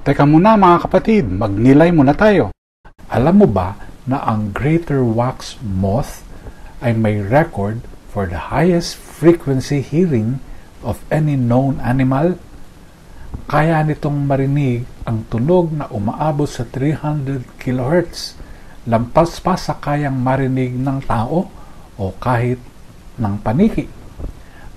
Teka muna mga kapatid, magnilay muna tayo. Alam mo ba na ang greater wax moth ay may record for the highest frequency hearing of any known animal? Kaya nitong marinig ang tunog na umaabot sa 300 kHz, lampas pa sa kayang marinig ng tao o kahit ng paniki.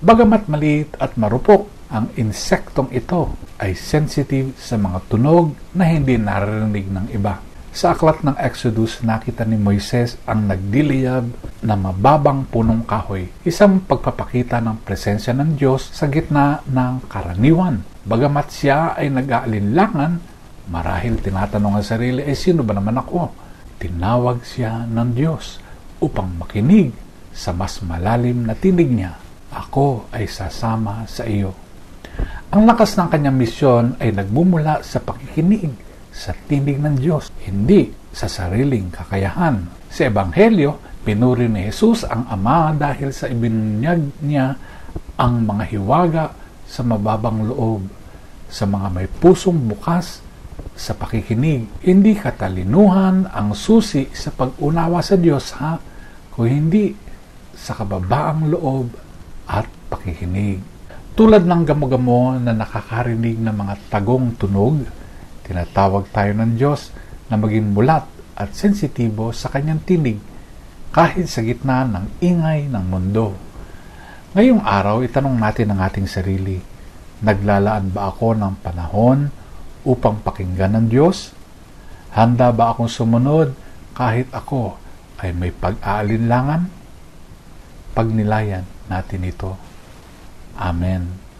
Bagamat maliit at marupok, ang insektong ito ay sensitive sa mga tunog na hindi naririnig ng iba. Sa aklat ng Exodus, nakita ni Moises ang nagdiliyab na mababang punong kahoy, isang pagpapakita ng presensya ng Diyos sa gitna ng karaniwan. Bagamat siya ay nag-aalinlangan, marahil tinatanong ang sarili, sino ba naman ako? Tinawag siya ng Diyos upang makinig sa mas malalim na tinig niya. Ako ay sasama sa iyo. Ang lakas ng kanyang misyon ay nagmumula sa pakikinig sa tinig ng Diyos, hindi sa sariling kakayahan. Sa Ebanghelyo, pinuri ni Jesus ang Ama dahil sa ibinunyag niya ang mga hiwaga sa mababang loob, sa mga may pusong bukas sa pakikinig. Hindi katalinuhan ang susi sa pag-unawa sa Diyos, kung hindi sa kababaang loob at pakikinig. Tulad ng gamo-gamo na nakakarinig ng mga tagong tunog, tinatawag tayo ng Diyos na maging mulat at sensitibo sa kanyang tinig kahit sa gitna ng ingay ng mundo. Ngayong araw, itanong natin ang ating sarili, naglalaan ba ako ng panahon upang pakinggan ng Diyos? Handa ba akong sumunod kahit ako ay may pag-aalinlangan? Pagnilayan natin ito. Amen.